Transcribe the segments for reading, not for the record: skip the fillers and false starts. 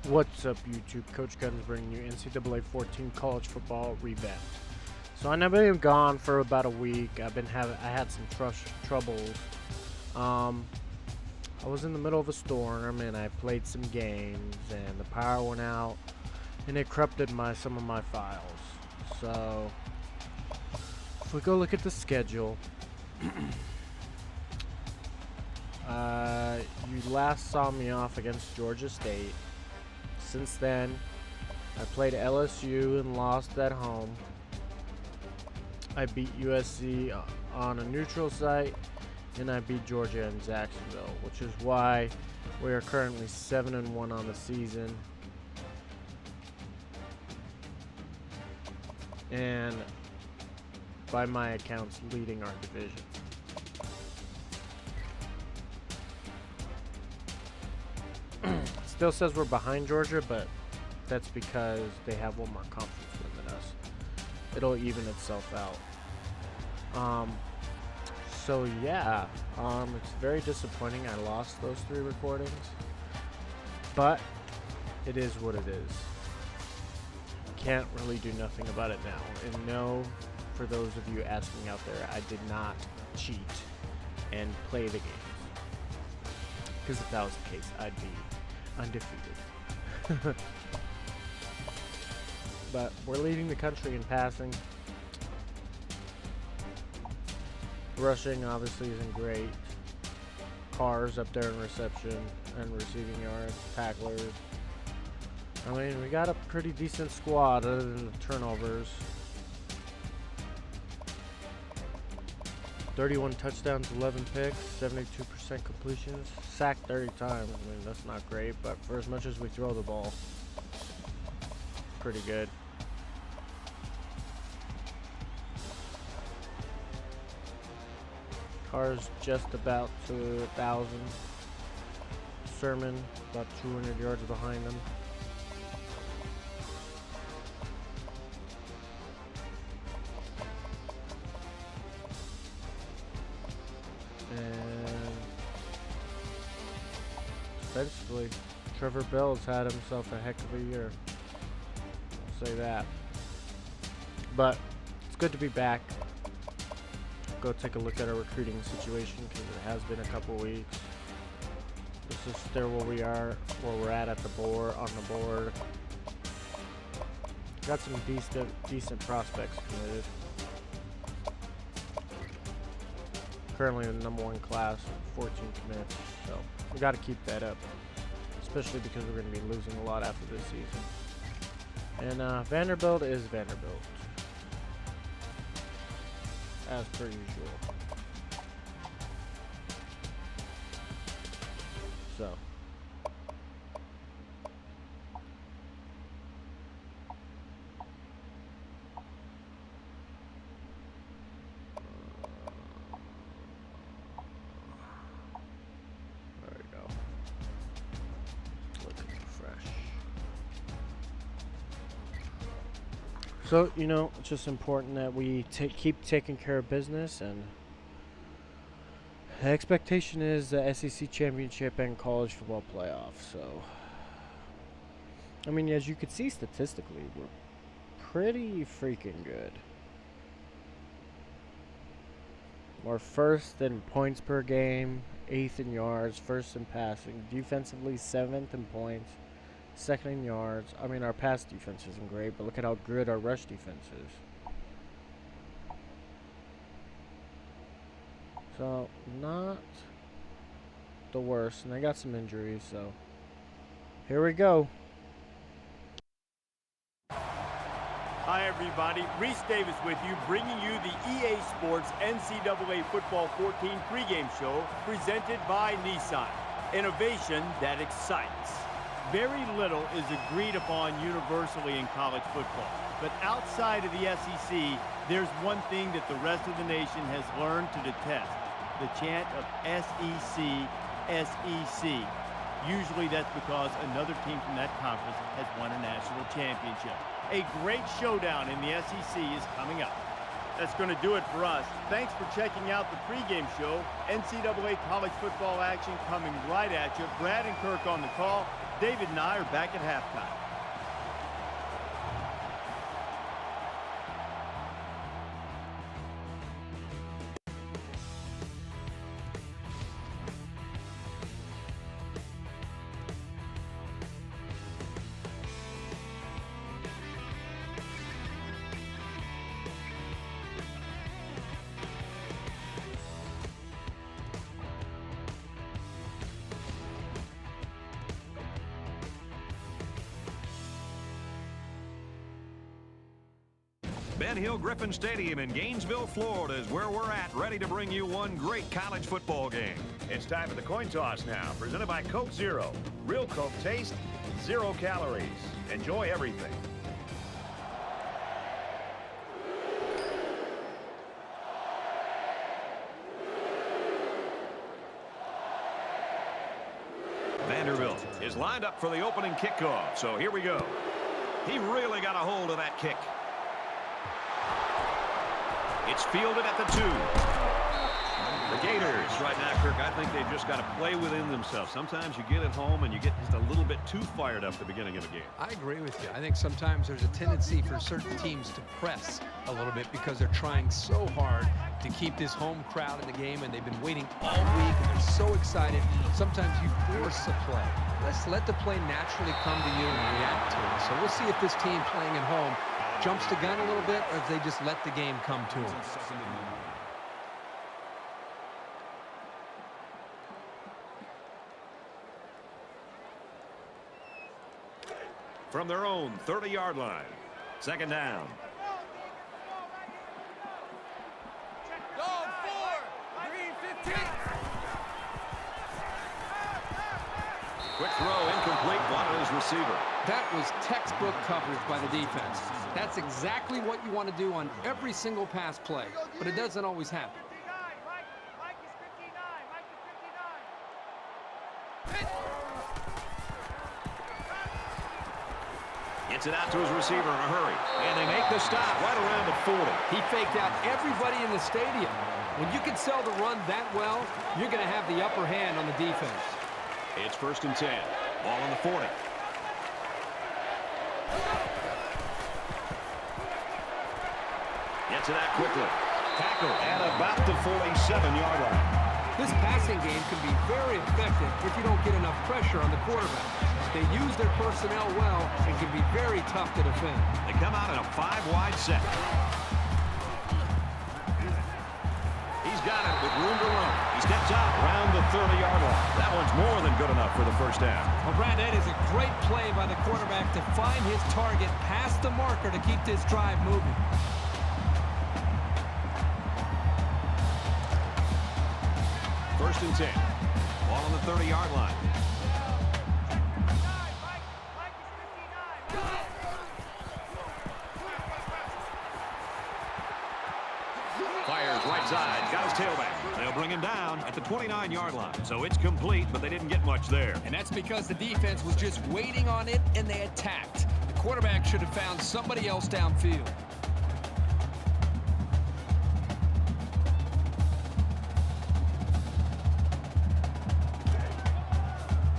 What's up, YouTube? Coach Guns bringing you NCAA 14 College Football Revamped. So I know I've been gone for about a week. I had some troubles. I was in the middle of a storm and I played some games and the power went out and it corrupted some of my files. So if we go look at the schedule, you last saw me off against Georgia State. Since then, I played LSU and lost at home. I beat USC on a neutral site, and I beat Georgia in Jacksonville, which is why we are currently 7-1 on the season. And by my accounts, leading our division. Still says we're behind Georgia, but that's because they have one more conference win than us. It'll even itself out. So yeah, it's very disappointing I lost those 3 recordings, but it is what it is. Can't really do nothing about it now. And no, for those of you asking out there, I did not cheat and play the games, because if that was the case, I'd be undefeated. But we're leading the country in passing. Rushing obviously isn't great. Cars up there in reception and receiving yards, tacklers. I mean, we got a pretty decent squad other than the turnovers. 31 touchdowns, 11 picks, 72% completions, sacked 30 times. I mean, that's not great, but for as much as we throw the ball, pretty good. Cars just about to 1,000. Sermon about 200 yards behind them. And defensively, Trevor Bell's had himself a heck of a year. I'll say that. But it's good to be back. Go take a look at our recruiting situation, because it has been a couple weeks. This is still where we are, where we're at the board, on the board. Got some decent prospects committed. Currently the #1 class, 14 commits, so we got to keep that up, especially because we're going to be losing a lot after this season. And Vanderbilt is Vanderbilt, as per usual. So there we go. Looking fresh. So, you know, it's just important that we keep taking care of business, and the expectation is the SEC championship and college football playoff. So, I mean, as you can see statistically, we're pretty freaking good. We're first in points per game, 8th in yards, 1st in passing, defensively 7th in points, 2nd in yards. I mean, our pass defense isn't great, but look at how good our rush defense is. So, not the worst. And they got some injuries, so here we go. Hi, everybody. Reese Davis with you, bringing you the EA Sports NCAA Football 14 pregame show presented by Nissan. Innovation that excites. Very little is agreed upon universally in college football, but outside of the SEC, there's one thing that the rest of the nation has learned to detest: the chant of SEC, SEC. Usually that's because another team from that conference has won a national championship. A great showdown in the SEC is coming up. That's going to do it for us. Thanks for checking out the pregame show. NCAA college football action coming right at you. Brad and Kirk on the call. David and I are back at halftime. Ben Hill Griffin Stadium in Gainesville, Florida is where we're at, ready to bring you one great college football game. It's time for the coin toss now, presented by Coke Zero. Real Coke taste, 0 calories. Enjoy everything. Vanderbilt is lined up for the opening kickoff, so here we go. He really got a hold of that kick. It's fielded at the 2. The Gators right now, Kirk, I think they've just got to play within themselves. Sometimes you get at home and you get just a little bit too fired up at the beginning of a game. I agree with you. I think sometimes there's a tendency for certain teams to press a little bit because they're trying so hard to keep this home crowd in the game, and they've been waiting all week, and they're so excited. Sometimes you force the play. Let's let the play naturally come to you and react to it. So we'll see if this team playing at home jumps the gun a little bit, or if they just let the game come to them. From their own 30-yard line. Second down. Quick throw, incomplete, one his receiver. That was textbook coverage by the defense. That's exactly what you want to do on every single pass play, but it doesn't always happen. Gets it out to his receiver in a hurry. And they make the stop right around the 40. He faked out everybody in the stadium. When you can sell the run that well, you're going to have the upper hand on the defense. It's 1st and 10. Ball on the 40. Gets it out quickly. Tackle at about the 47-yard line. This passing game can be very effective if you don't get enough pressure on the quarterback. They use their personnel well and can be very tough to defend. They come out in a 5-wide set. He's got it with room to run. He steps out around the 30-yard line. That one's more than good enough for the first down. Well, Brad, that is a great play by the quarterback to find his target past the marker to keep this drive moving. First and 10. Ball on the 30-yard line. Fires right side, got his tailback. They'll bring him down at the 29-yard line. So it's complete, but they didn't get much there. And that's because the defense was just waiting on it, and they attacked. The quarterback should have found somebody else downfield.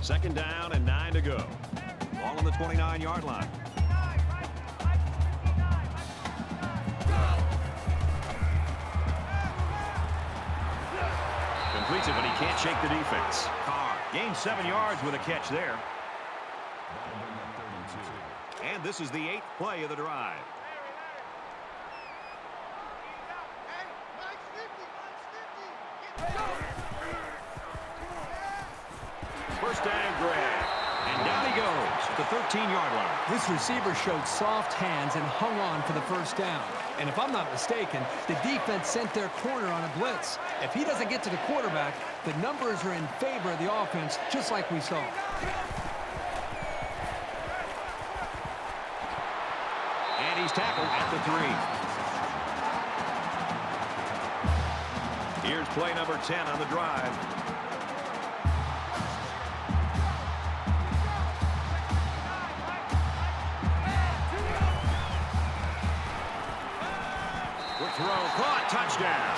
Second down and 9 to go. Ball on the 29-yard line. Completes it, but he can't shake the defense. Carr gains 7 yards with a catch there. And this is the 8th play of the drive. First down grab. And down he goes at the 13-yard line. This receiver showed soft hands and hung on for the first down. And if I'm not mistaken, the defense sent their corner on a blitz. If he doesn't get to the quarterback, the numbers are in favor of the offense, just like we saw. And he's tackled at the 3. Here's play number 10 on the drive. Throw, caught, touchdown.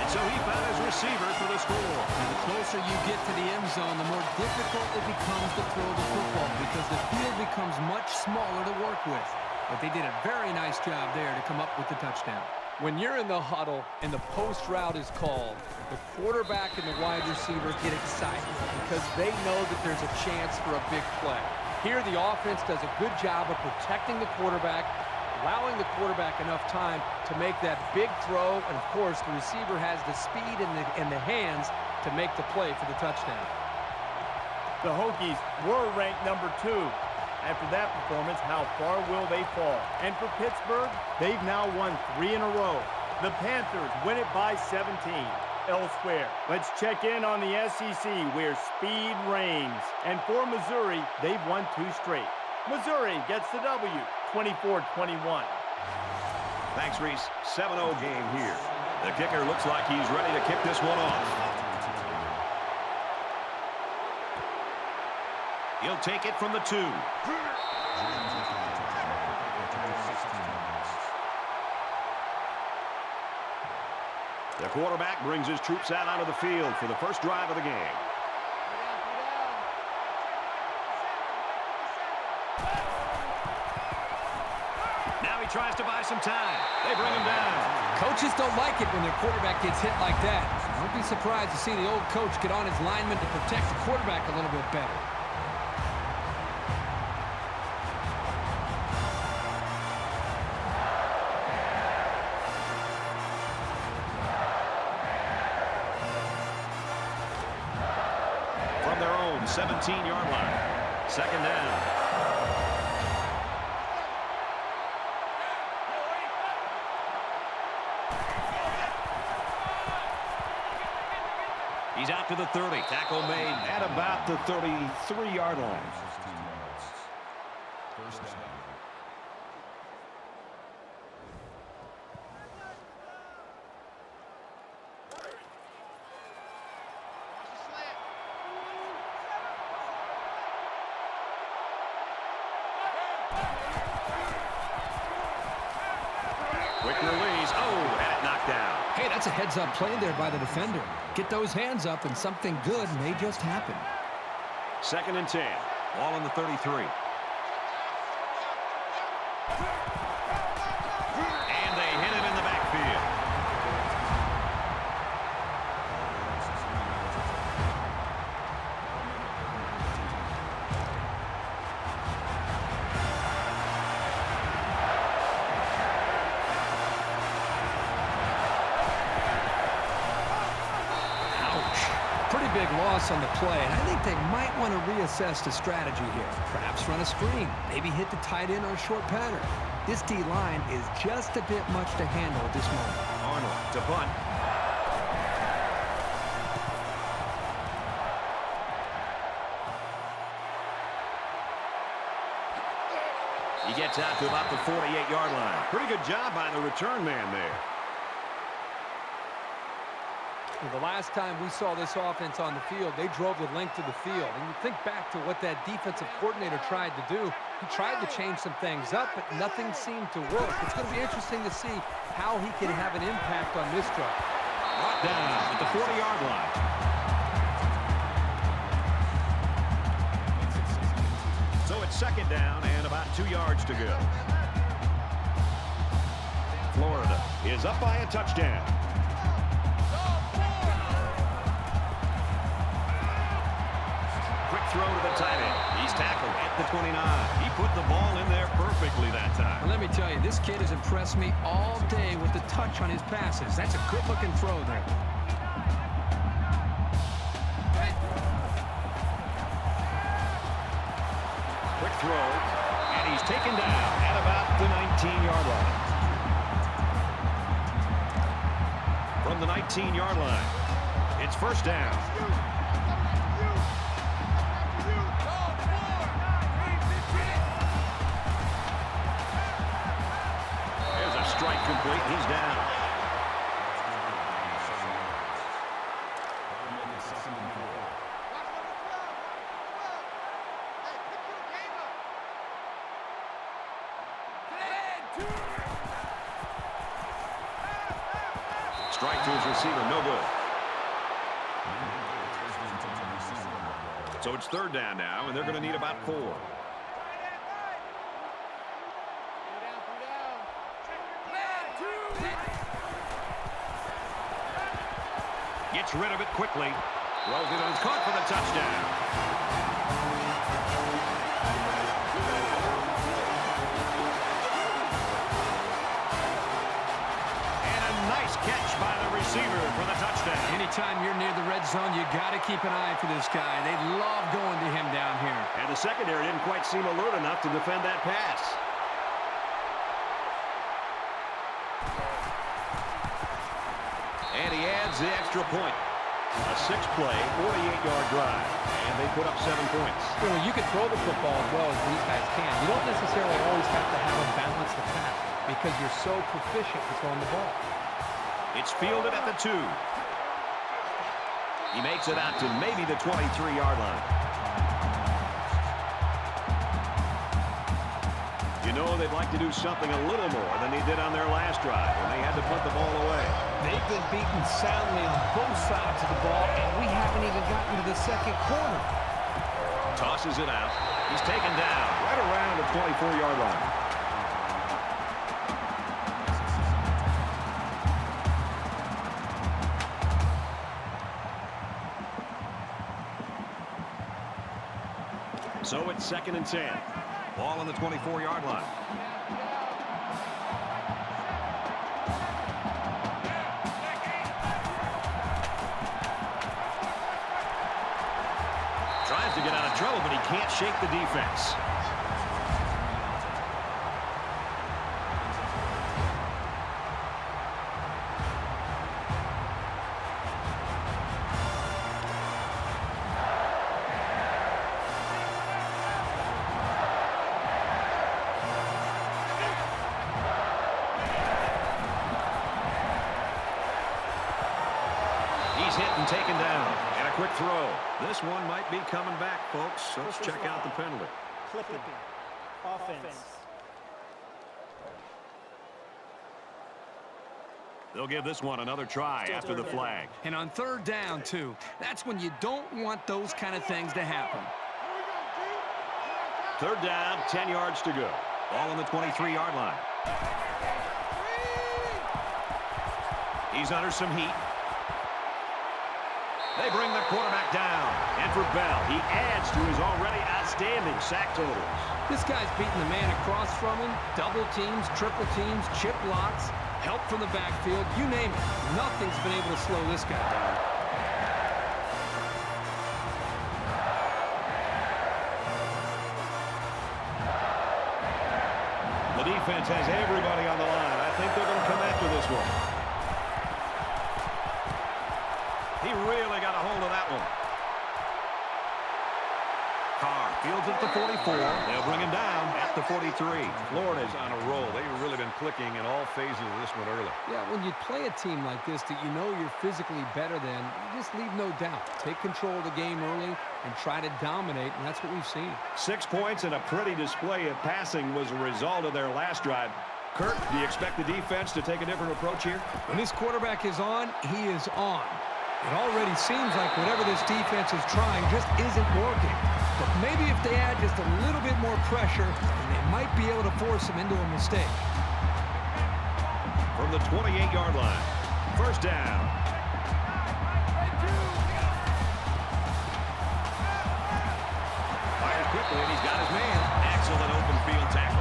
And so he found his receiver for the score. And the closer you get to the end zone, the more difficult it becomes to throw the football because the field becomes much smaller to work with. But they did a very nice job there to come up with the touchdown. When you're in the huddle and the post route is called, the quarterback and the wide receiver get excited because they know that there's a chance for a big play. Here, the offense does a good job of protecting the quarterback, allowing the quarterback enough time to make that big throw, and of course, the receiver has the speed and the hands to make the play for the touchdown. The Hokies were ranked number 2. After that performance, how far will they fall? And for Pittsburgh, they've now won 3 in a row. The Panthers win it by 17. Elsewhere, let's check in on the SEC where speed reigns. And for Missouri, they've won 2 straight. Missouri gets the W, 24-21. Thanks, Reese. 7-0 game here. The kicker looks like he's ready to kick this one off. He'll take it from the 2. The quarterback brings his troops out onto the field for the first drive of the game. Now he tries to buy some time. They bring him down. Coaches don't like it when their quarterback gets hit like that. Don't be surprised to see the old coach get on his lineman to protect the quarterback a little bit better. From their own 17-yard line. Second down. He's out to the 30. Tackle made at about the 33-yard line. First down. Quick release. Oh, had it knocked down. Hey, that's a heads-up play there by the defender. Get those hands up and something good may just happen. Second and 10. Ball on the 33. And they hit him in the backfield. Pretty big loss on the play, and I think they might want to reassess the strategy here. Perhaps run a screen, maybe hit the tight end or a short pattern. This D-line is just a bit much to handle at this moment. Arnold to punt. He gets out to about the 48-yard line. Pretty good job by the return man there. The last time we saw this offense on the field, they drove the length of the field. And you think back to what that defensive coordinator tried to do. He tried to change some things up, but nothing seemed to work. It's going to be interesting to see how he can have an impact on this drive. Brought down at the 40-yard line. So it's second down and about 2 yards to go. Florida is up by a touchdown. Quick throw to the tight end. He's tackled at the 29. He put the ball in there perfectly that time. Well, let me tell you, this kid has impressed me all day with the touch on his passes. That's a good-looking throw there. Quick throw, and he's taken down at about the 19-yard line. From the 19-yard line, it's first down. Strike complete. He's down. Strike to his receiver. No good. So it's third down now, and they're going to need about 4. Gets rid of it quickly. Throws it and it's caught for the touchdown. And a nice catch by the receiver for the touchdown. Anytime you're near the red zone, you got to keep an eye for this guy. They love going to him down here. And the secondary didn't quite seem alert enough to defend that pass. And he adds the extra point. A 6-play, 48-yard drive. And they put up 7 points. You know, you can throw the football as well as these guys can. You don't necessarily always have to have a balanced attack because you're so proficient with throwing the ball. It's fielded at the 2. He makes it out to maybe the 23-yard line. You know they'd like to do something a little more than they did on their last drive when they had to punt the ball away. They've been beaten soundly on both sides of the ball, and we haven't even gotten to the second quarter. Tosses it out. He's taken down right around the 24-yard line. So it's 2nd and 10. Ball on the 24-yard line. Tries to get out of trouble, but he can't shake the defense. He's hit and taken down. And a quick throw. This one might be coming back, folks. Let's check out the penalty. Clipping. Offense. They'll give this one another try after the flag. And on third down, too, that's when you don't want those kind of things to happen. Third down, 10 yards to go. Ball on the 23-yard line. He's under some heat. They bring the quarterback down. And for Bell, he adds to his already outstanding sack totals. This guy's beating the man across from him. Double teams, triple teams, chip blocks, help from the backfield, you name it. Nothing's been able to slow this guy down. The defense has everybody on the line. I think they're going to come after this one. He really got a hold of that one. Carr fields at the 44. They'll bring him down at the 43. Florida's on a roll. They've really been clicking in all phases of this one early. Yeah, when you play a team like this that you know you're physically better than, you just leave no doubt. Take control of the game early and try to dominate, and that's what we've seen. 6 points and a pretty display of passing was a result of their last drive. Kurt, do you expect the defense to take a different approach here? When this quarterback is on, he is on. It already seems like whatever this defense is trying just isn't working. But maybe if they add just a little bit more pressure, then they might be able to force him into a mistake. From the 28-yard line, first down. Fires quickly, and he's got his man. Excellent open field tackle.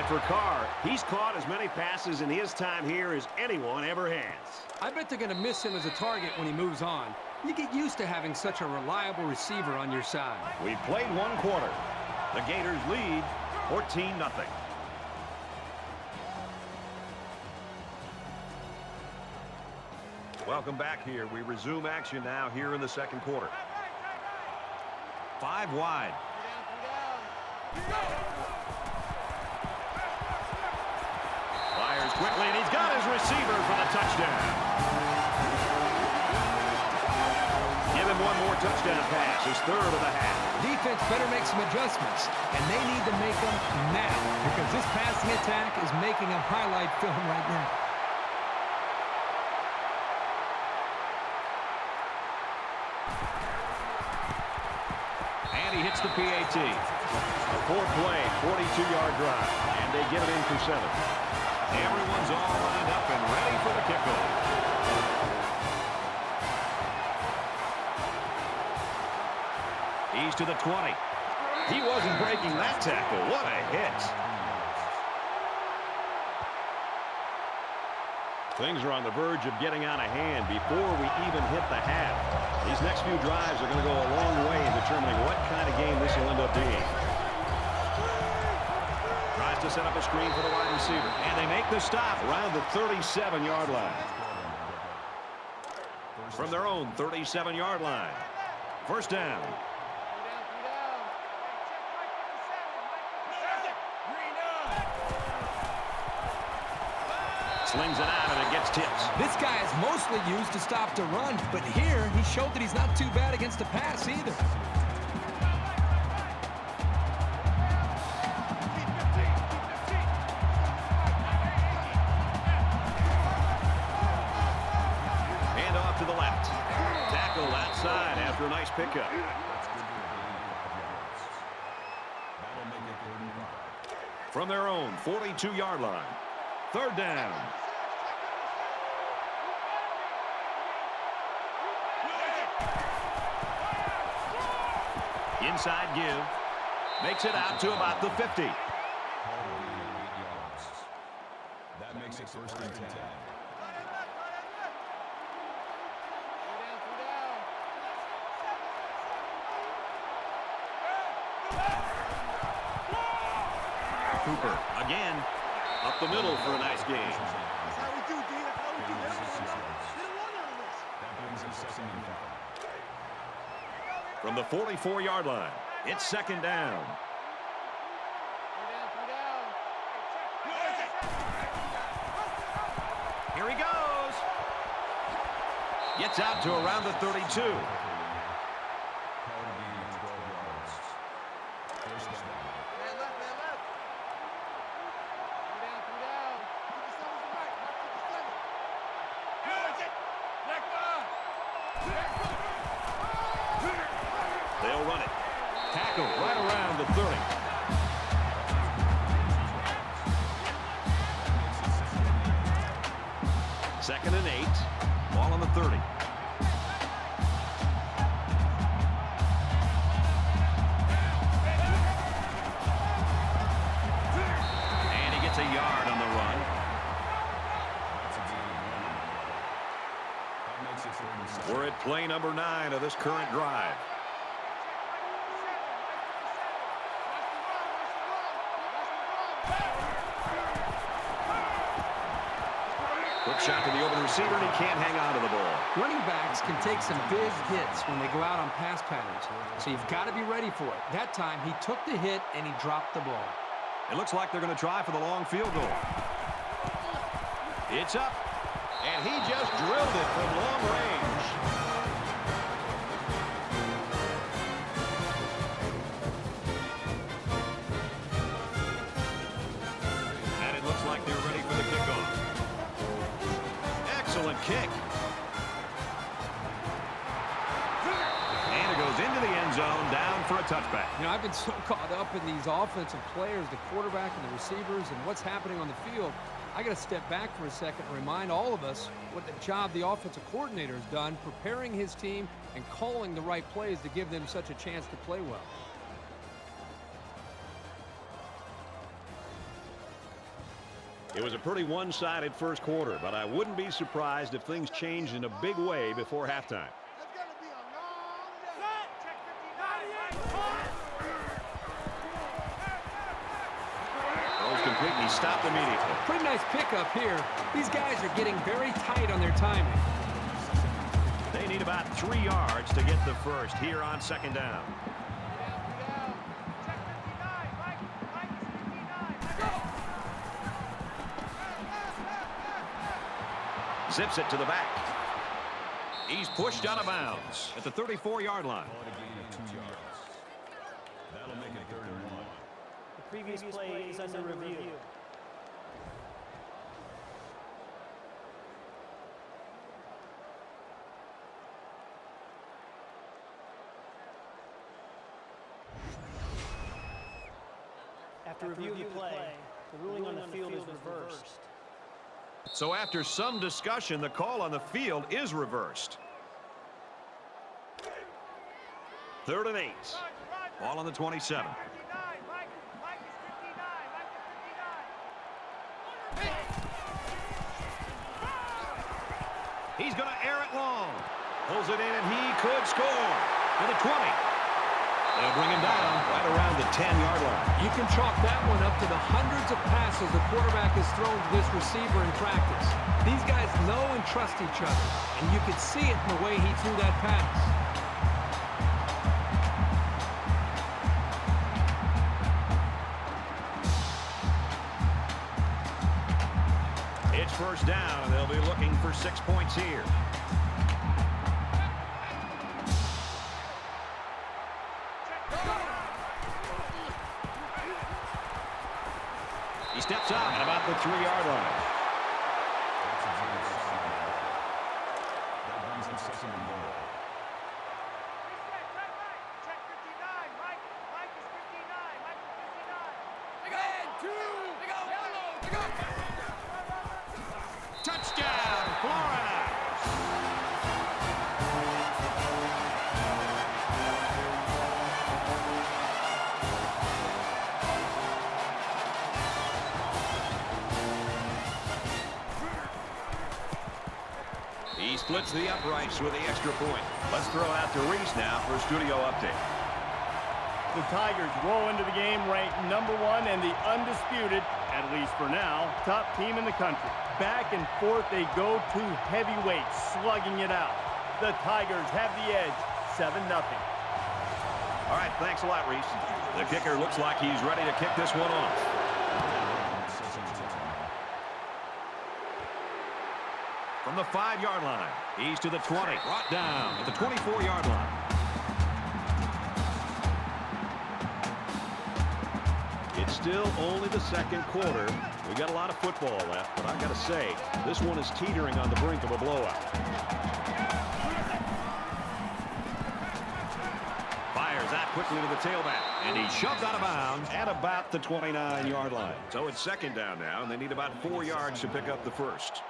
For Carr, he's caught as many passes in his time here as anyone ever has. I bet they're going to miss him as a target when he moves on. You get used to having such a reliable receiver on your side. We've played one quarter. The Gators lead 14-0. Welcome back here. We resume action now here in the second quarter. 5 wide. Fires quickly, and he's got his receiver for the touchdown. touchdown pass, his third of the half. Defense better make some adjustments, and they need to make them now because this passing attack is making a highlight film right now. And he hits the PAT. A 4-play, 42-yard drive, and they get it in for 7. Everyone's all lined up and ready for the kickoff. He's to the 20. He wasn't breaking that tackle. What a hit. Things are on the verge of getting out of hand before we even hit the half. These next few drives are going to go a long way in determining what kind of game this will end up being. Tries to set up a screen for the wide receiver. And they make the stop around the 37-yard line. From their own 37-yard line. First down. Slings it out, and it gets tips. This guy is mostly used to stop the run, but here he showed that he's not too bad against the pass either. Hand off to the left. Tackle outside after a nice pickup. From their own 42-yard line. Third down. Inside give. Makes it out to about the 50. That makes it first and 10. Cooper again up the middle for a nice game. That's how we do, D. That's how we do. That brings us second and 5. From the 44-yard line, it's second down. Here he goes. Gets out to around the 32. They'll run it. Tackle right around the 30. Second and 8. Ball on the 30. And he gets a yard on the run. We're at play number 9 of this current drive. Quick shot to the open receiver, and he can't hang on to the ball. Running backs can take some big hits when they go out on pass patterns, so you've got to be ready for it. That time, he took the hit, and he dropped the ball. It looks like they're going to try for the long field goal. It's up, and he just drilled it from long range. And it looks like they're ready for the kickoff. Excellent kick. And it goes into the end zone, down for a touchback. You know, I've been so caught up in these offensive players, the quarterback and the receivers, and what's happening on the field. I got to step back for a second and remind all of us what the job the offensive coordinator has done, preparing his team and calling the right plays to give them such a chance to play well. It was a pretty one-sided first quarter, but I wouldn't be surprised if things changed in a big way before halftime. Throws completely stopped immediately. Pretty nice pickup here. These guys are getting very tight on their timing. They need about 3 yards to get the first here on second down. Zips it to the back. He's pushed out of bounds at the 34-yard line. Call it a gain of 2 yards. That'll make it 3rd and 1. The previous play is under review. After review of the play, the ruling on the field is reversed. So after some discussion, the call on the field is reversed. 3rd and 8. Ball on the 27. He's going to air it long. Pulls it in, and he could score to the 20. They'll bring him down right around the 10-yard line. You can chalk that one up to the hundreds of passes the quarterback has thrown to this receiver in practice. These guys know and trust each other, and you could see it in the way he threw that pass. It's 1st down, and they'll be looking for 6 points here. He steps out at about the 3-yard line. That brings him 2nd and 1. Touchdown, Florida! He splits the uprights with the extra point. Let's throw it out to Reese now for a studio update. The Tigers roll into the game ranked #1 and the undisputed, at least for now, top team in the country. Back and forth they go, 2 heavyweights slugging it out. The Tigers have the edge, 7-0. All right, thanks a lot, Reese. The kicker looks like he's ready to kick this one off. From the 5-yard line, he's to the 20. Brought down at the 24-yard line. It's still only the 2nd quarter. We got a lot of football left, but I got to say, this one is teetering on the brink of a blowout. Fires that quickly to the tailback, and he's shoved out of bounds at about the 29-yard line. So it's 2nd down now, and they need about 4 yards to pick up the 1st.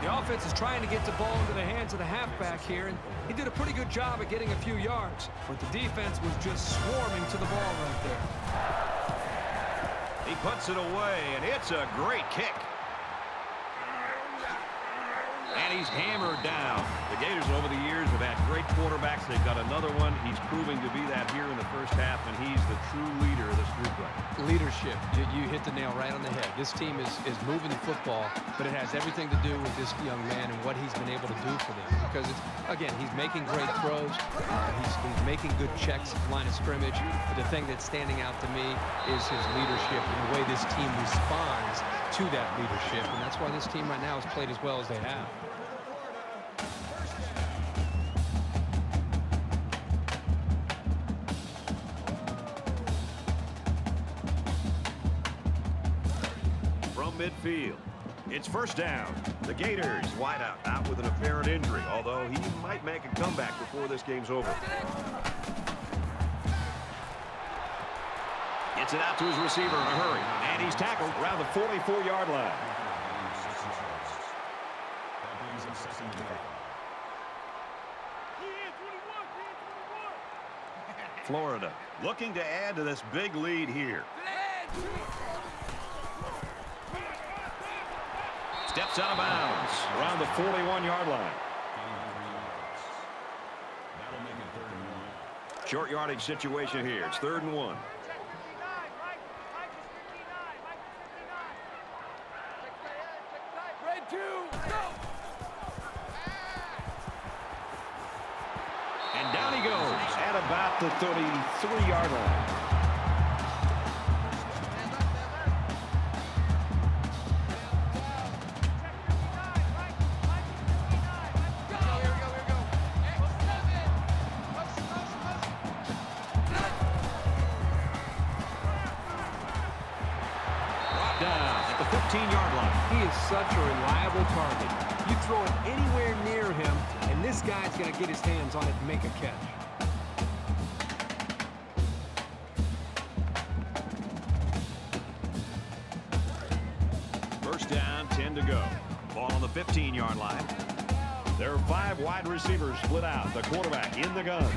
The offense is trying to get the ball into the hands of the halfback here, and he did a pretty good job at getting a few yards, but the defense was just swarming to the ball right there. He puts it away, and it's a great kick. And he's hammered down. The Gators over the years have had great quarterbacks. They've got another one. He's proving to be that here in the 1st half, and he's the true leader of this group right now. Leadership. You hit the nail right on the head. This team is moving the football, but it has everything to do with this young man and what he's been able to do for them. Because, again, he's making great throws. He's making good checks at the line of scrimmage. But the thing that's standing out to me is his leadership and the way this team responds to that leadership. And that's why this team right now has played as well as they have. Midfield. It's 1st down. The Gators wide out with an apparent injury, although he might make a comeback before this game's over. Gets it out to his receiver in a hurry, and he's tackled around the 44-yard line. That brings him 2nd and 3. Florida looking to add to this big lead here. Steps out of bounds. Around the 41-yard line. That'll make it 3rd and 1. Short yardage situation here. It's 3rd and 1. And down he goes At about the 33-yard line. Brought down at the 15-yard line. He is such a reliable target. You throw it anywhere near him, and this guy's going to get his hands on it and make a catch. First down, 10 to go. Ball on the 15-yard line. There are 5 wide receivers split out. The quarterback in the gun.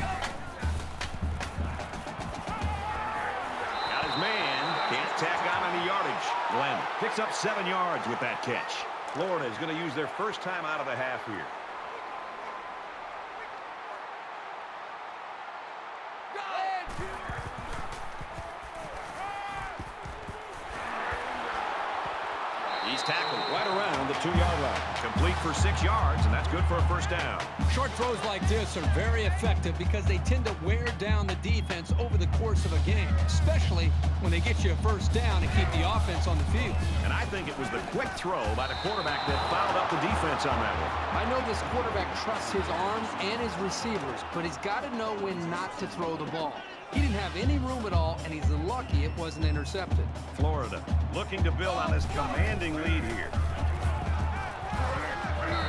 Got his man. Can't tack on any yardage. Glenn picks up 7 yards with that catch. Florida is going to use their first time out of the half here. He's tackled Right around the 2-yard line. complete for 6 yards, and that's good for a first down. Short throws like this are very effective because they tend to wear down the defense over the course of a game, especially when they get you a first down and keep the offense on the field. And I think it was the quick throw by the quarterback that fouled up the defense on that one. I know this quarterback trusts his arms and his receivers, but he's got to know when not to throw the ball. He didn't have any room at all, and he's lucky it wasn't intercepted. Florida looking to build on this commanding lead here.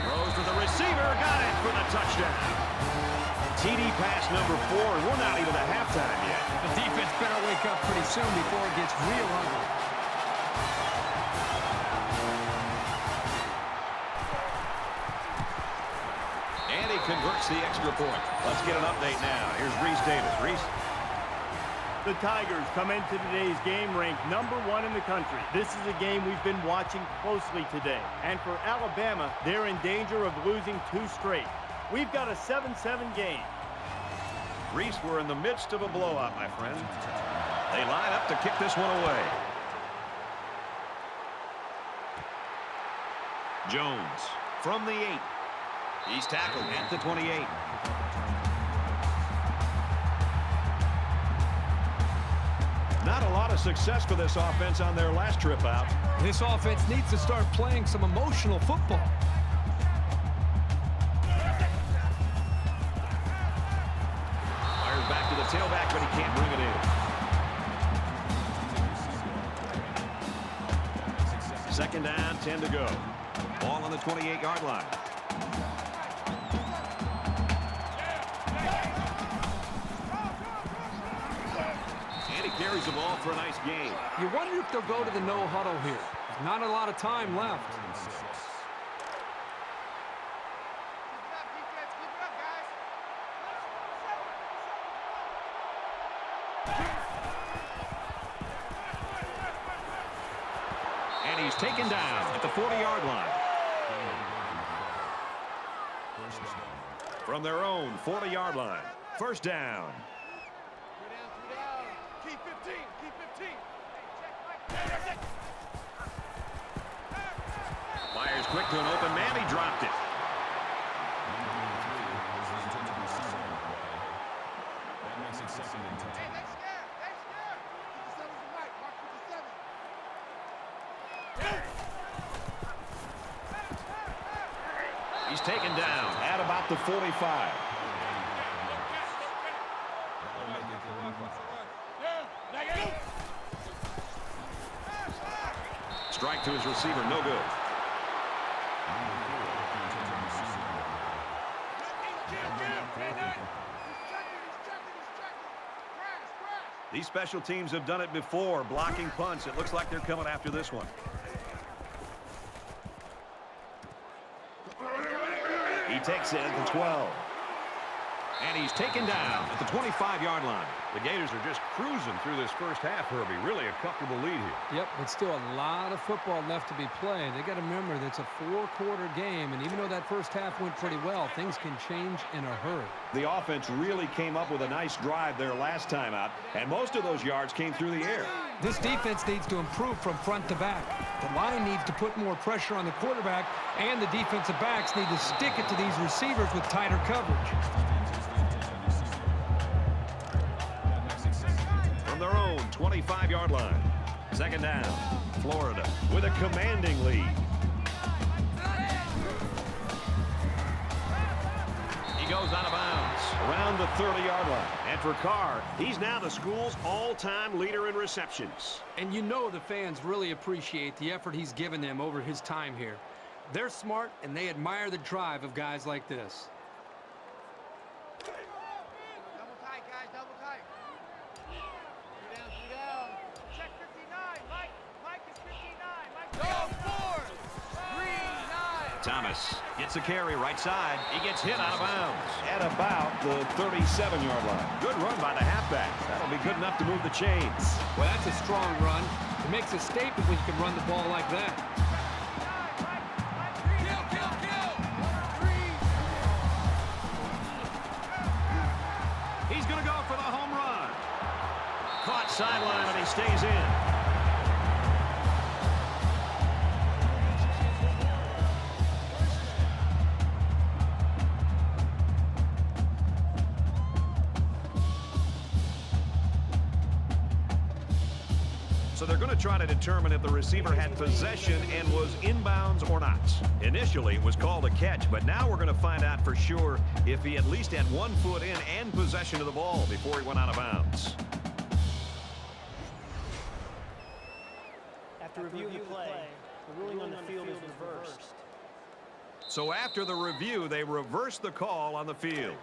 Throws to the receiver, got it for the touchdown. TD pass number 4, and we're not even at halftime yet. The defense better wake up pretty soon before it gets real ugly. And he converts the extra point. Let's get an update now. Here's Reese Davis. Reese. The Tigers come into today's game ranked number 1 in the country. This is a game we've been watching closely today. And for Alabama, they're in danger of losing 2 straight. We've got a 7-7 game. Reese, we're in the midst of a blowout, my friend. They line up to kick this one away. Jones from the 8. He's tackled at the 28. Not a lot of success for this offense on their last trip out. This offense needs to start playing some emotional football. Fires back to the tailback, but he can't bring it in. Second down, 10 to go. Ball on the 28-yard line. And he carries the ball for a nice gain. You wonder if they'll go to the no huddle here. There's not a lot of time left. And he's taken down at the 40-yard line. From their own 40-yard line. First down. Keep 15. Keep 15. Fires quick to an open man. He dropped it. That makes it 2nd and 10. He's taken down At about the 45. Strike to his receiver, no good. These special teams have done it before, blocking punts. It looks like they're coming after this one. He takes it at the 12. And he's taken down at the 25-yard line. The Gators are just cruising through this first half, Herbie. Really a comfortable lead here. Yep, but still a lot of football left to be played. They got to remember that it's a 4-quarter game, and even though that first half went pretty well, things can change in a hurry. The offense really came up with a nice drive there last time out, and most of those yards came through the air. This defense needs to improve from front to back. The line needs to put more pressure on the quarterback, and the defensive backs need to stick it to these receivers with tighter coverage. From their own 25-yard line. Second down. Florida with a commanding lead. He goes out of bounds around the 30-yard line. And for Carr, he's now the school's all-time leader in receptions. And you know the fans really appreciate the effort he's given them over his time here. They're smart, and they admire the drive of guys like this. Double tight, guys, double tight. Two down. Check 59. Mike is 59. Mike. Go, 4. 3, 9. Thomas gets a carry right side. He gets hit out of bounds. At about the 37-yard line. Good run by the halfback. That'll be good enough to move the chains. Well, that's a strong run. It makes a statement when you can run the ball like that. He's going to go for the home run. Caught sideline, and he stays in. So they're going to try to determine if the receiver had possession and was inbounds or not. Initially, it was called a catch, but now we're going to find out for sure if he at least had 1 foot in and possession of the ball before he went out of bounds. After review of the play, the ruling on the field is reversed. So after the review, they reverse the call on the field.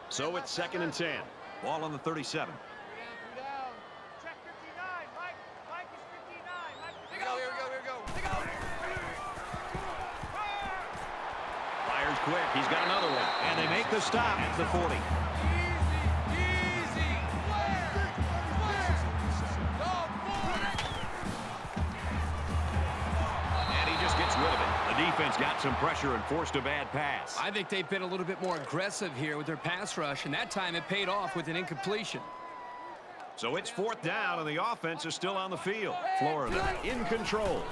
So it's 2nd and 10. Ball on the 37. Two down. Check 59. Mike is 59. Mike. Here we go. Fires quick. He's got another one. And they make the stop at the 40. Easy. Clear. Go, 4. And he just gets rid of it. The defense got some pressure and forced a bad pass. I think they've been a little bit more aggressive here with their pass rush, and that time it paid off with an incompletion. So it's 4th down, and the offense is still on the field. Florida in control.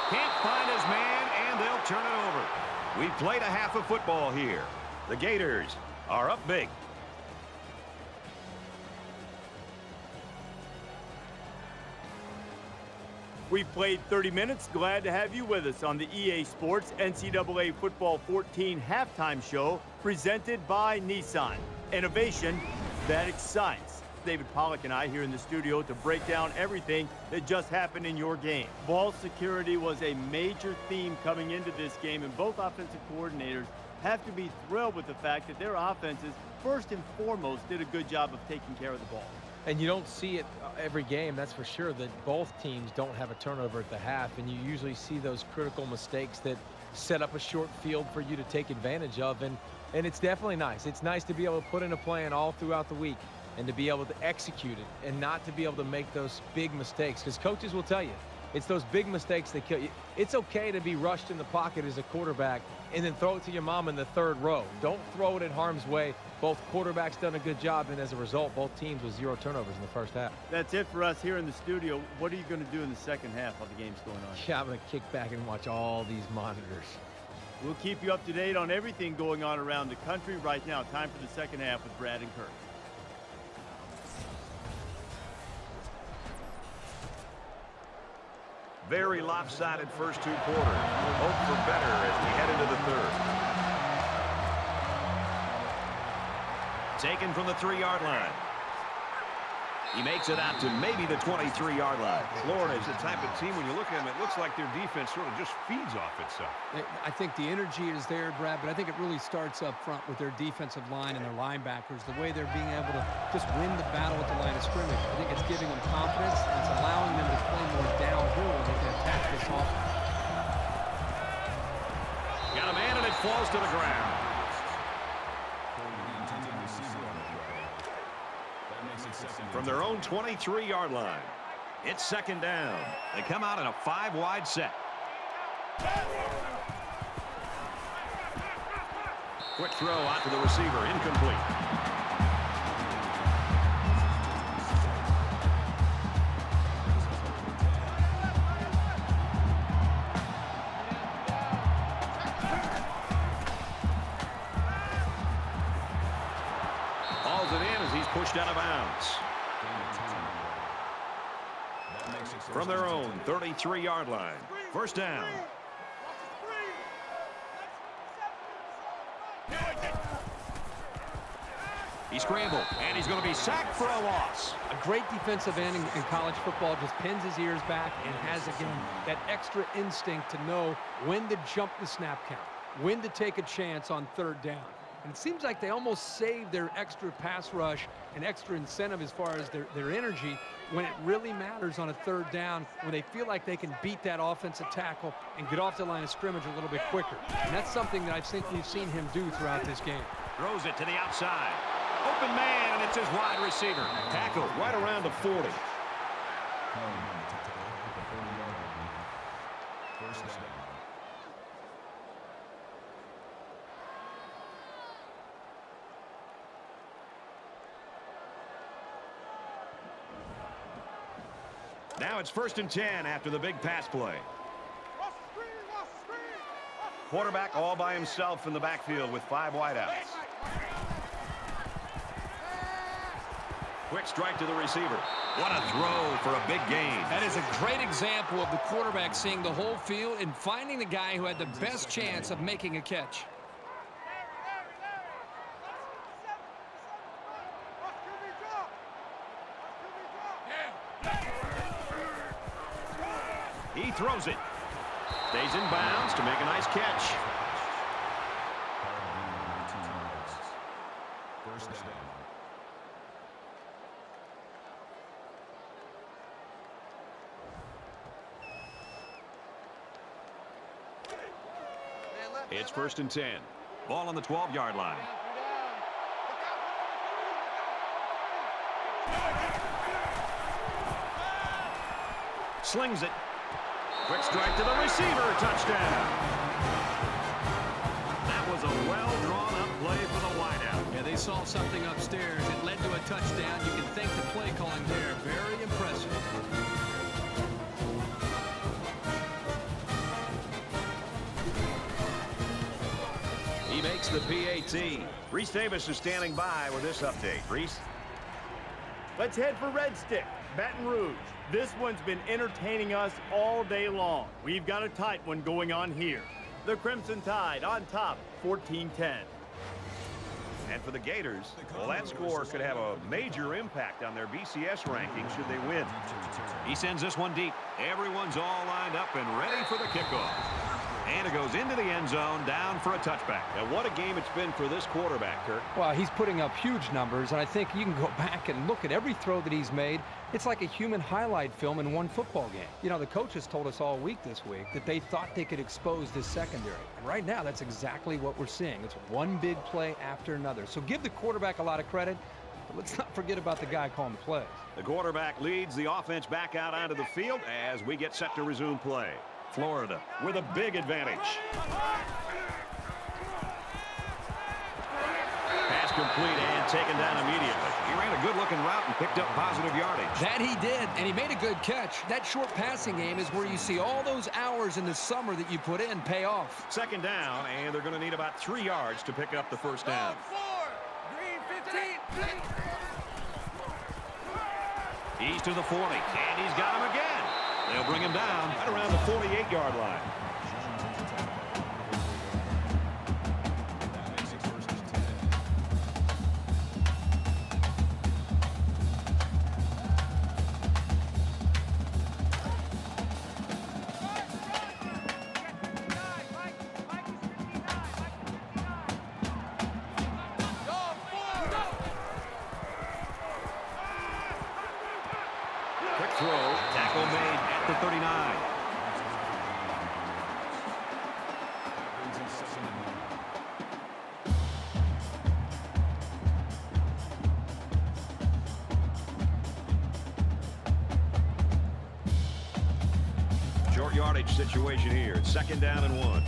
Can't find his man, and they'll turn it over. We've played a half of football here. The Gators are up big. We've played 30 minutes. Glad to have you with us on the EA Sports NCAA Football 14 halftime show presented by Nissan. Innovation that excites. David Pollack and I here in the studio to break down everything that just happened in your game. Ball security was a major theme coming into this game, and both offensive coordinators have to be thrilled with the fact that their offenses, first and foremost, did a good job of taking care of the ball. And you don't see it every game, that's for sure, that both teams don't have a turnover at the half. And you usually see those critical mistakes that set up a short field for you to take advantage of. And it's definitely nice. It's nice to be able to put in a plan all throughout the week and to be able to execute it and not to be able to make those big mistakes. Because coaches will tell you, it's those big mistakes that kill you. It's okay to be rushed in the pocket as a quarterback and then throw it to your mom in the 3rd row. Don't throw it in harm's way. Both quarterbacks done a good job, and as a result, both teams with 0 turnovers in the first half. That's it for us here in the studio. What are you going to do in the second half while the game's going on? Yeah, I'm going to kick back and watch all these monitors. We'll keep you up to date on everything going on around the country right now. Time for the second half with Brad and Kurt. Very lopsided first 2 quarters. Hope for better as we head into the 3rd. Taken from the 3-yard line. He makes it out to maybe the 23-yard line. Florida is the type of team, when you look at them, it looks like their defense sort of just feeds off itself. I think the energy is there, Brad, but I think it really starts up front with their defensive line and their linebackers, the way they're being able to just win the battle at the line of scrimmage. I think it's giving them confidence, and it's allowing them to play more downhill when they can attack this offense. falls to the ground. From their own 23-yard line, it's second down. They come out in a 5-wide set. Quick throw out to the receiver, incomplete. Hauls it in as he's pushed out of bounds. From their own 33-yard line, first down. He scrambled, and he's going to be sacked for a loss. A great defensive end in college football just pins his ears back and has, again, that extra instinct to know when to jump the snap count, when to take a chance on third down. And it seems like they almost save their extra pass rush and extra incentive as far as their energy when it really matters on a third down, when they feel like they can beat that offensive tackle and get off the line of scrimmage a little bit quicker. And that's something that I think we've seen him do throughout this game. Throws it to the outside. Open man, and it's his wide receiver. Tackled right around the 40. Now it's 1st and 10 after the big pass play. Quarterback all by himself in the backfield with 5 wideouts. Quick strike to the receiver. What a throw for a big gain. That is a great example of the quarterback seeing the whole field and finding the guy who had the best chance of making a catch. He throws it. Stays in bounds to make a nice catch. First down. It's 1st and 10. Ball on the 12-yard line. Slings it. Quick strike to the receiver. Touchdown. That was a well-drawn-up play for the wideout. Yeah, they saw something upstairs. It led to a touchdown. You can thank the play calling there. Very impressive. He makes the PAT. Reese Davis is standing by with this update. Reese? Let's head for Red Stick, Baton Rouge. This one's been entertaining us all day long. We've got a tight one going on here. The Crimson Tide on top, 14-10. And for the Gators, well, that score could have a major impact on their BCS ranking should they win. He sends this one deep. Everyone's all lined up and ready for the kickoff. And it goes into the end zone, down for a touchback. And what a game it's been for this quarterback, Kirk. Well, he's putting up huge numbers, and I think you can go back and look at every throw that he's made. It's like a human highlight film in one football game. You know, the coaches told us all week this week that they thought they could expose this secondary. And right now, that's exactly what we're seeing. It's one big play after another. So give the quarterback a lot of credit, but let's not forget about the guy calling the plays. The quarterback leads the offense back out onto the field as we get set to resume play. Florida with a big advantage. Pass complete and taken down immediately. He ran a good-looking route and picked up positive yardage. That he did, and he made a good catch. That short passing game is where you see all those hours in the summer that you put in pay off. Second down, and they're going to need about 3 yards to pick up the first down. He's to the 40, and he's got him again. They'll bring him down right around the 48-yard line. Quick throw, tackle made at the 39. yardage situation here. It's 2nd down and 1.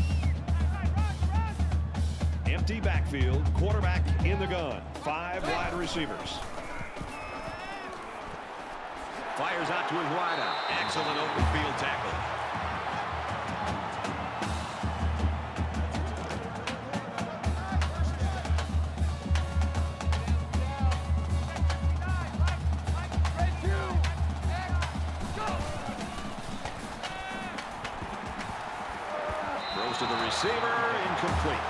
Empty backfield, quarterback in the gun. 5 wide receivers. Fires out to his wideout. Excellent open field tackle. Throws to the receiver, incomplete.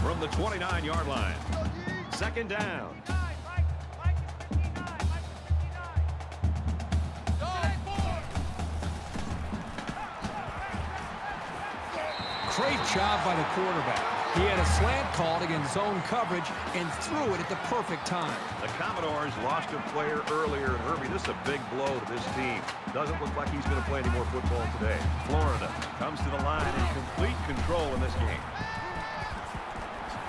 From the 29-yard line. 2nd down. Great job by the quarterback. He had a slant called against zone coverage and threw it at the perfect time. The Commodores lost a player earlier, and Herbie, this is a big blow to this team. Doesn't look like he's going to play any more football today. Florida comes to the line in complete control in this game.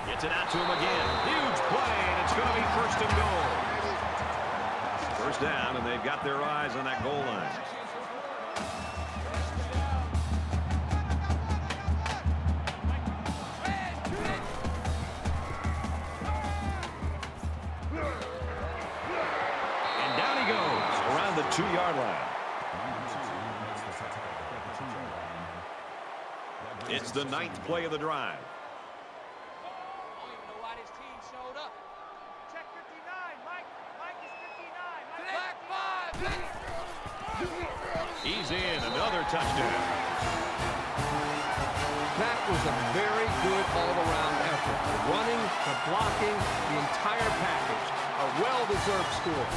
Gets it out to him again. Huge play, and it's going to be 1st and goal. 1st down, and they've got their eyes on that goal line. And down he goes around the 2-yard line. It's the 9th play of the drive. He's in. Another touchdown. That was a very good all-around effort. The running, the blocking, the entire package. A well-deserved score.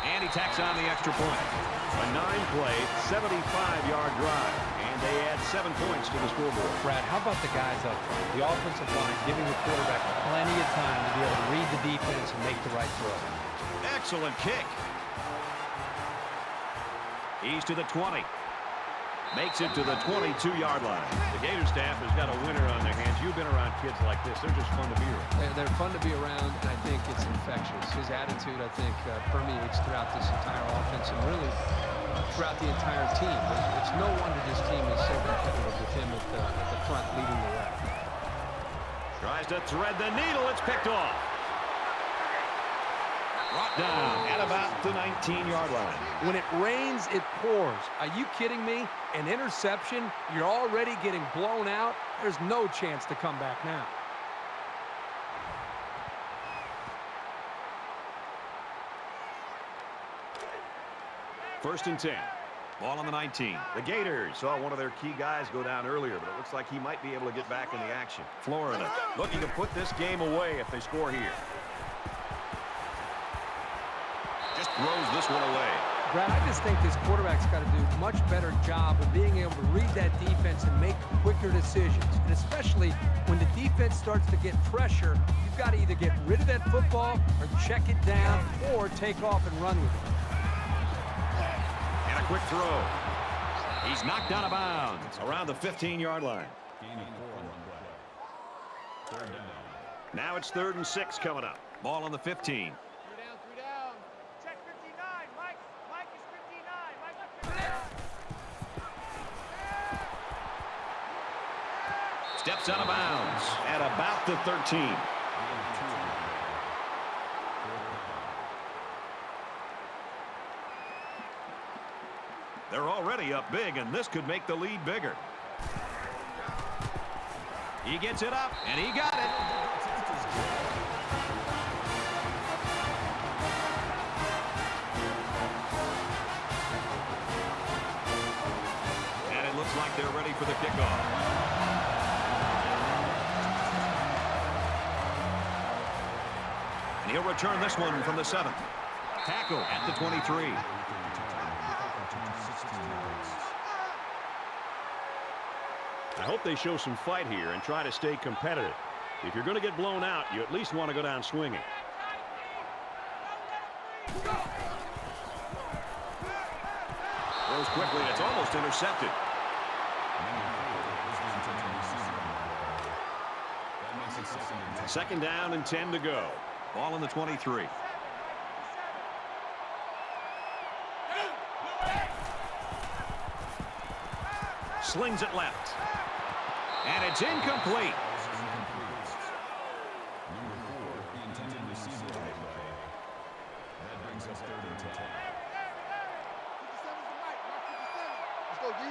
And he tacks on the extra point. A 9-play, 75-yard drive. And they add 7 points to the scoreboard. Brad, how about the guys up front? The offensive line giving the quarterback plenty of time to be able to read the defense and make the right throw. Excellent kick. He's to the 20. Makes it to the 22-yard line. The Gator staff has got a winner on their hands. You've been around kids like this. They're just fun to be around. They're fun to be around, and I think it's infectious. His attitude, I think, permeates throughout this entire offense and really throughout the entire team. It's no wonder this team is so competitive with him at the front leading the way. Tries to thread the needle. It's picked off. Brought down at about the 19-yard line. When it rains, it pours. Are you kidding me? An interception, you're already getting blown out. There's no chance to come back now. First and 10. Ball on the 19. The Gators saw one of their key guys go down earlier, but it looks like he might be able to get back in the action. Florida looking to put this game away if they score here. Just throws this one away. Brad, I just think this quarterback's got to do a much better job of being able to read that defense and make quicker decisions. And especially when the defense starts to get pressure, you've got to either get rid of that football or check it down or take off and run with it. And a quick throw. He's knocked out of bounds around the 15-yard line. Now it's 3rd and 6 coming up. Ball on the 15. Steps out of bounds at about the 13. They're already up big, and this could make the lead bigger. He gets it up, and he got it. And it looks like they're ready for the kickoff. And he'll return this one from the 7th. Tackle at the 23. I hope they show some fight here and try to stay competitive. If you're going to get blown out, you at least want to go down swinging. Throws quickly, and it's almost intercepted. Second down and 10 to go. Ball on the 23. slings it left. And it's incomplete. Number 4, the intended receiver on the play. That brings us 3rd and 10. Let's go, G.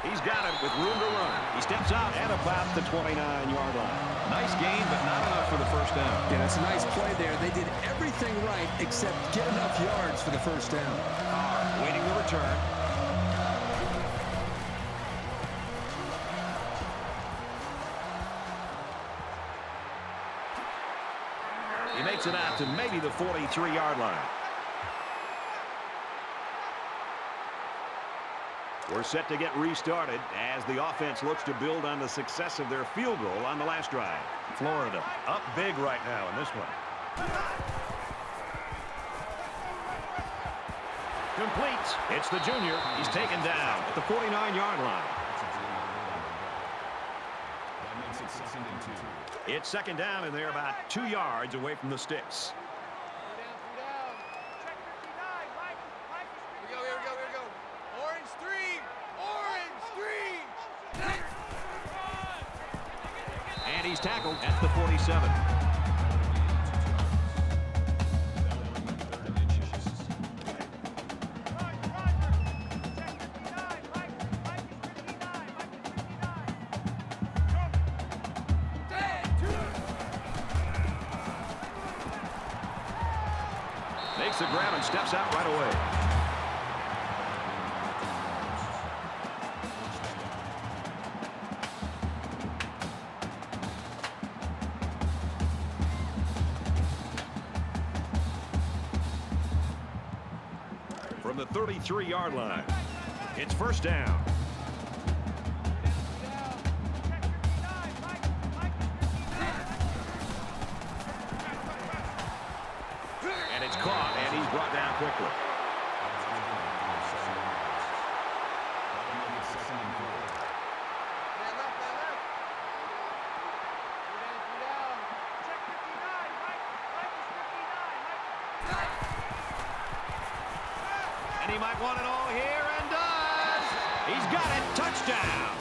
He's got it with room to run. He steps out at about the 29-yard line. Nice gain, but not enough for the first down. Yeah, that's a nice play there. They did everything right except get enough yards for the first down. Carr waiting the return. He makes it out to maybe the 43-yard line. We're set to get restarted as the offense looks to build on the success of their field goal on the last drive. Florida up big right now in this one. Complete. It's the junior. He's taken down at the 49-yard line. That makes it 2nd and 2. It's 2nd down, and they're about 2 yards away from the sticks. Check 59. Mike. Here we go. Orange 3. And he's tackled at the 47. Makes the grab and steps out right away. From the 33-yard line, it's 1st down. And it's caught, and he's brought down quickly. That'll make it 2nd and 4. And he might want it all here, and does. He's got it. Touchdown.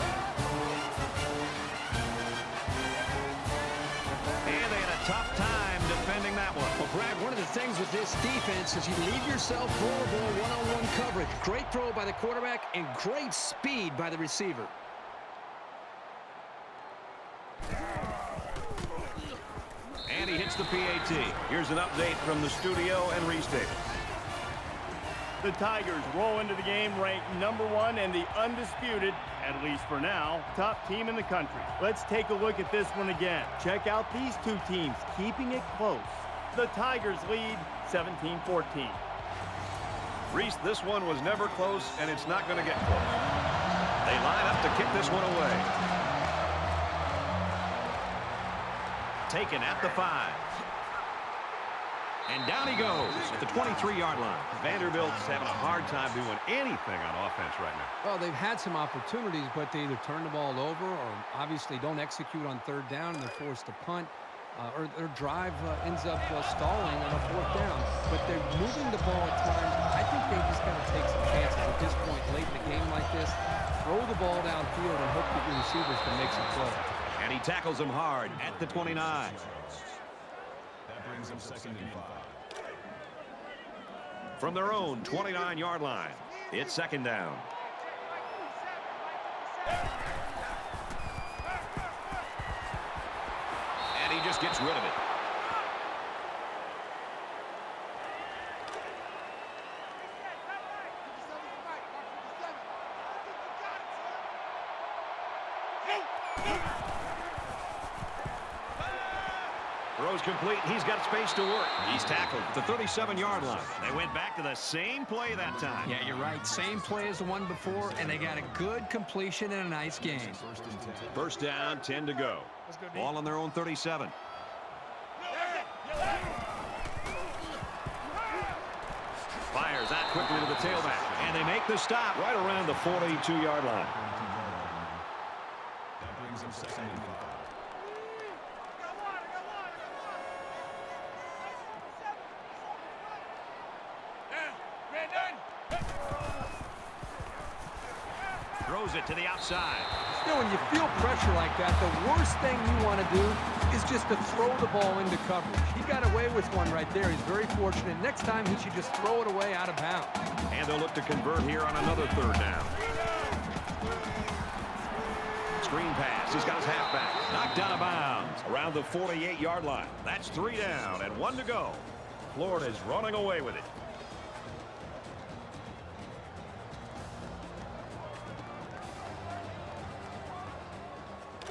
And they had a tough time defending that one. Well, Brad, one of the things with this defense is you leave yourself vulnerable one-on-one coverage. Great throw by the quarterback and great speed by the receiver. And he hits the PAT. Here's an update from the studio and Reese Davis. The Tigers roll into the game ranked number 1 and the undisputed, at least for now, top team in the country. Let's take a look at this one again. Check out these two teams keeping it close. The Tigers lead 17-14. Reese, this one was never close, and it's not going to get close. They line up to kick this one away. Taken at the 5. And down he goes at the 23-yard line. Vanderbilt's having a hard time doing anything on offense right now. Well, they've had some opportunities, but they either turn the ball over or obviously don't execute on 3rd down, and they're forced to punt. Or their drive ends up stalling on a 4th down. But they're moving the ball at times. I think they just got to take some chances at this point late in a game like this. Throw the ball downfield and hope that your receivers can make some plays. And he tackles him hard at the 29. That brings them 2nd and 5. From their own 29-yard line, it's 2nd down. And he just gets rid of it. Throws complete. He's got space to work. He's tackled at the 37-yard line. They went back to the same play that time. Yeah, you're right. Same play as the one before, and they got a good completion and a nice game. 1st and 10. First down, 10 to go. Ball on their own 37. Fires out quickly to the tailback, and they make the stop right around the 42-yard line. That brings them 2nd and 5. Throws it to the outside. You know, when you feel pressure like that, the worst thing you want to do is just to throw the ball into coverage. He got away with one right there. He's very fortunate. Next time, he should just throw it away out of bounds. And they'll look to convert here on another third down. Screen pass. He's got his halfback. Knocked out of bounds around the 48-yard line. That's 3 down and 1 to go. Florida's running away with it.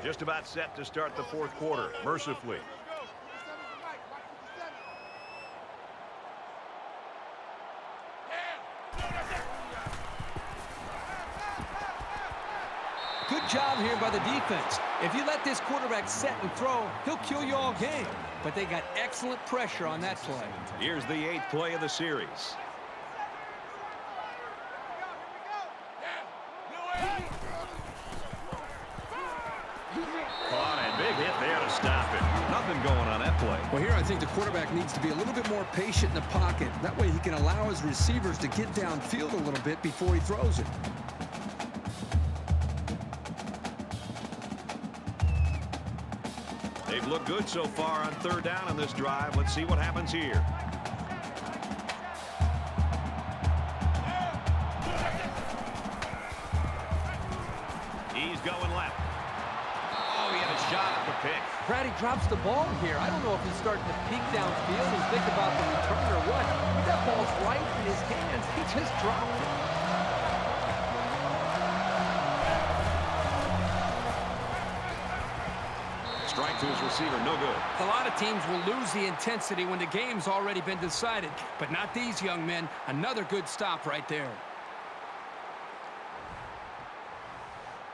Just about set to start the fourth quarter, mercifully. Good job here by the defense. If you let this quarterback set and throw, he'll kill you all game. But they got excellent pressure on that play. Here's the 8th play of the series. Caught a big hit there to stop it. Nothing going on that play. Well, here I think the quarterback needs to be a little bit more patient in the pocket. That way he can allow his receivers to get downfield a little bit before he throws it. They've looked good so far on third down on this drive. Let's see what happens here. He's going left. Oh, he had a shot at the pick. Brady drops the ball here. I don't know if he's starting to peek downfield and think about the return or what. But that ball's right in his hands. He just dropped it. Strike to his receiver, no good. A lot of teams will lose the intensity when the game's already been decided, but not these young men. Another good stop right there.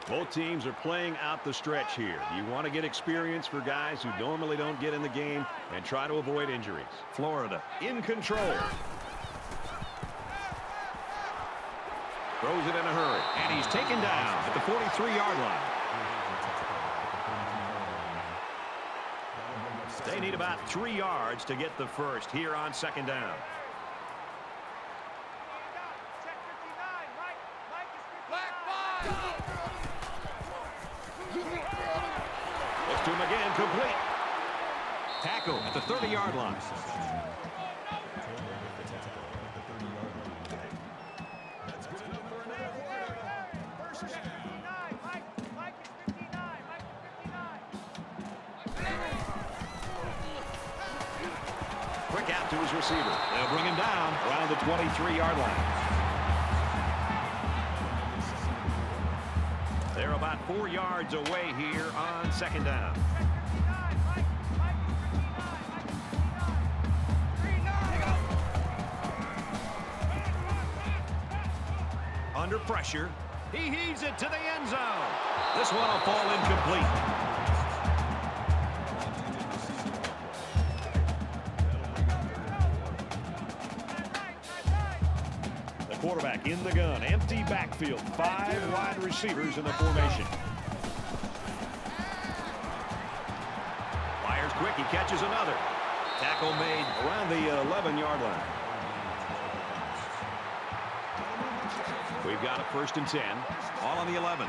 Both teams are playing out the stretch here. You want to get experience for guys who normally don't get in the game and try to avoid injuries. Florida in control. Throws it in a hurry, and he's taken down at the 43-yard line. They need about 3 yards to get the first here on second down. Looks to him again, complete. Tackle at the 30-yard line. Quick out to his receiver. They'll bring him down around the 23-yard line. They're about 4 yards away here on second down. Under pressure. He heaves it to the end zone. This one will fall incomplete. Quarterback in the gun, empty backfield, 5 wide receivers in the formation. Fires quick, he catches another. Tackle made around the 11-yard line. We've got a 1st and 10, all on the 11.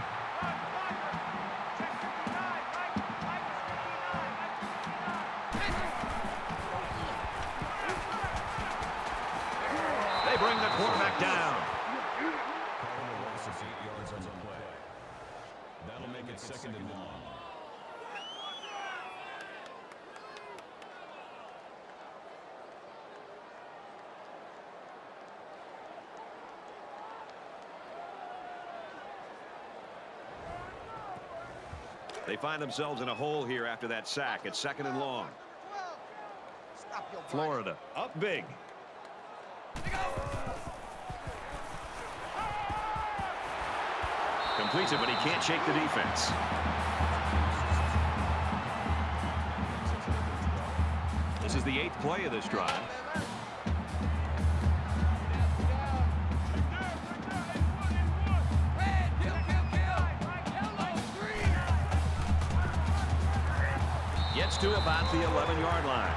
They bring the quarterback down. Loss of 8 yards on the play. That'll make it 2nd and long. They find themselves in a hole here after that sack. It's 2nd and long. Florida up big. Completes it, but he can't shake the defense. This is the 8th play of this drive. Gets to about the 11-yard line.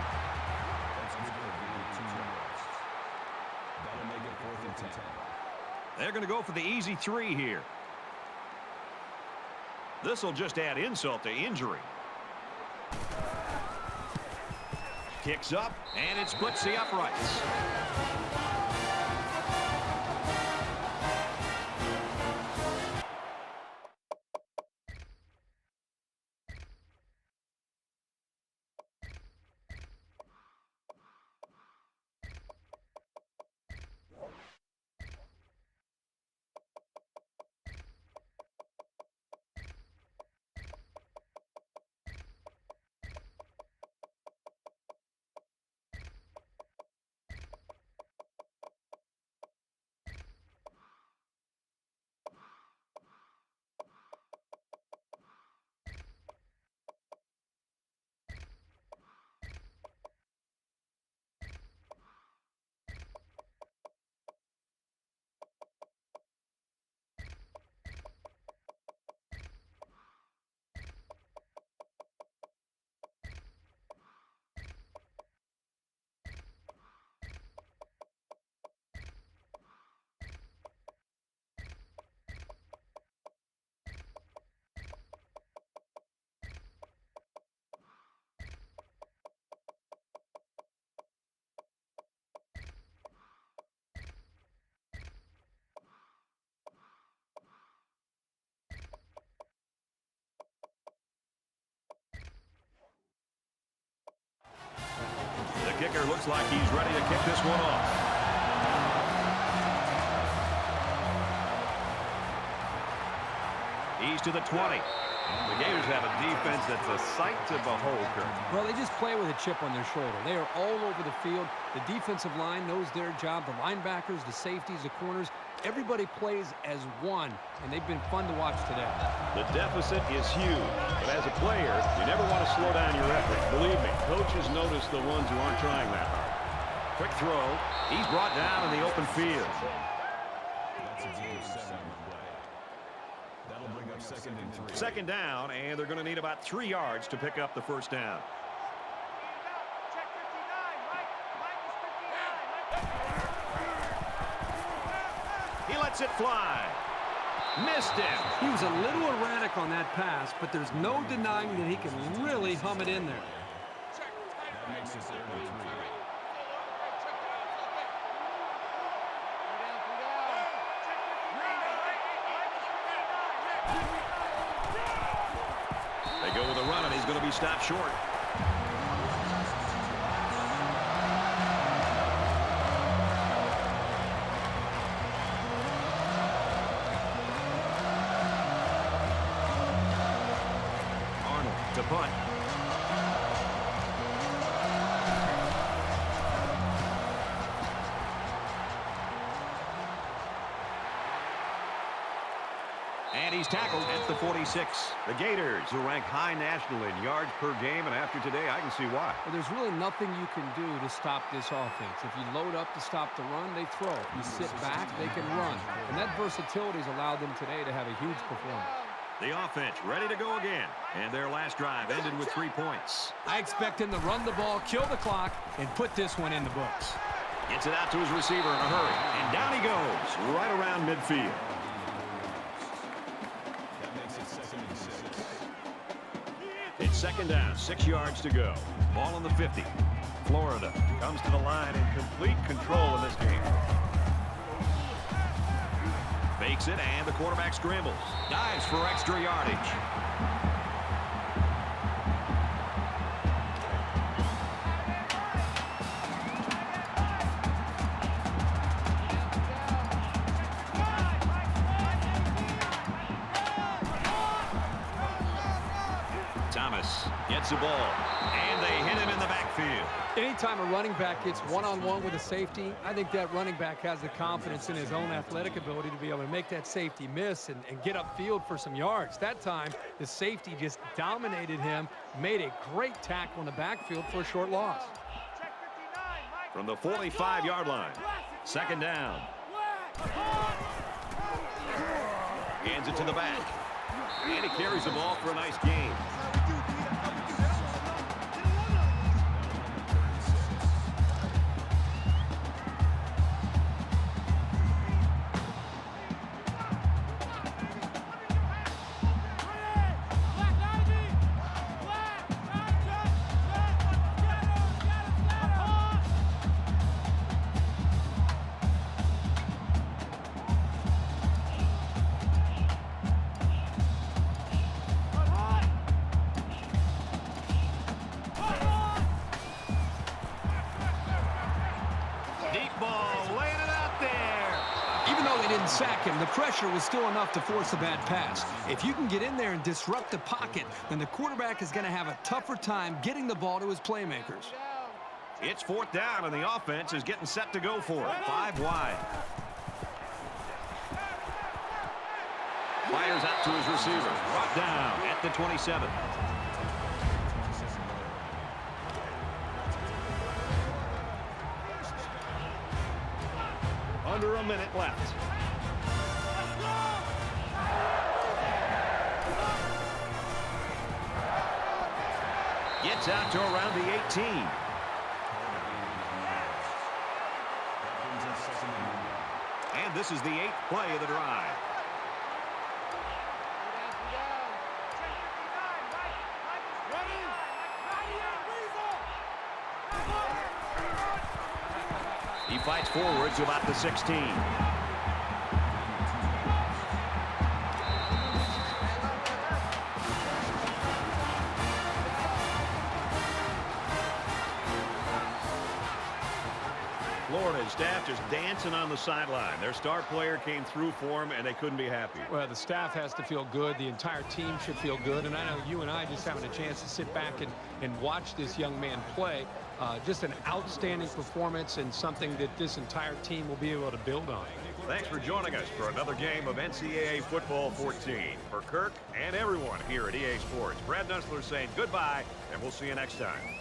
That'll make it 4th and 10. They're going to go for the easy 3 here. This will just add insult to injury. Kicks up, and it splits the uprights. The kicker looks like he's ready to kick this one off. He's to the 20. The Gators have a defense that's a sight to behold, Kurt. Well, they just play with a chip on their shoulder. They are all over the field. The defensive line knows their job. The linebackers, the safeties, the corners, everybody plays as one, and they've been fun to watch today. The deficit is huge, but as a player, you never want to slow down your effort. Believe me, coaches notice the ones who aren't trying that hard. Quick throw. He's brought down in the open field. That's a gain of 7 on the play. That'll bring up 2nd and 3. Second down, and they're going to need about 3 yards to pick up the first down. Check 59. Mike is 59. He lets it fly. Missed him. He was a little erratic on that pass, but there's no denying that he can really hum it in there. That makes it 3rd and 3. They go with a run, and he's going to be stopped short. Arnold to punt. And he's tackled at the 46. The Gators are ranked high nationally in yards per game, and after today, I can see why. Well, there's really nothing you can do to stop this offense. If you load up to stop the run, they throw. If you sit back, they can run. And that versatility has allowed them today to have a huge performance. The offense ready to go again, and their last drive ended with 3 points. I expect him to run the ball, kill the clock, and put this one in the books. Gets it out to his receiver in a hurry, and down he goes, right around midfield. That makes it 2nd and 6. It's second down, 6 yards to go. Ball on the 50. Florida comes to the line in complete control in this game. Fakes it, and the quarterback scrambles. Dives for extra yardage. Thomas gets the ball, and they hit him in the backfield. Anytime a running back gets one-on-one with a safety, I think that running back has the confidence in his own athletic ability to be able to make that safety miss and get upfield for some yards. That time, the safety just dominated him, made a great tackle in the backfield for a short loss. Check 59. Mike. From the 45-yard line, second down. Hands it to the back, and he carries the ball for a nice gain. didn't sack him. The pressure was still enough to force a bad pass. If you can get in there and disrupt the pocket, then the quarterback is going to have a tougher time getting the ball to his playmakers. It's 4th down, and the offense is getting set to go for it. 5 wide. Fires out to his receiver. Brought down at the 27. Under a minute left. Gets out to around the 18. And this is the 8th play of the drive. He fights forward to about the 16. Florida's staff just dancing on the sideline. Their star player came through for him, and they couldn't be happy. Well, the staff has to feel good. The entire team should feel good. And I know you and I just having a chance to sit back and watch this young man play. Just an outstanding performance and something that this entire team will be able to build on. Thanks for joining us for another game of NCAA Football 14. For Kirk and everyone here at EA Sports, Brad Nussler saying goodbye, and we'll see you next time.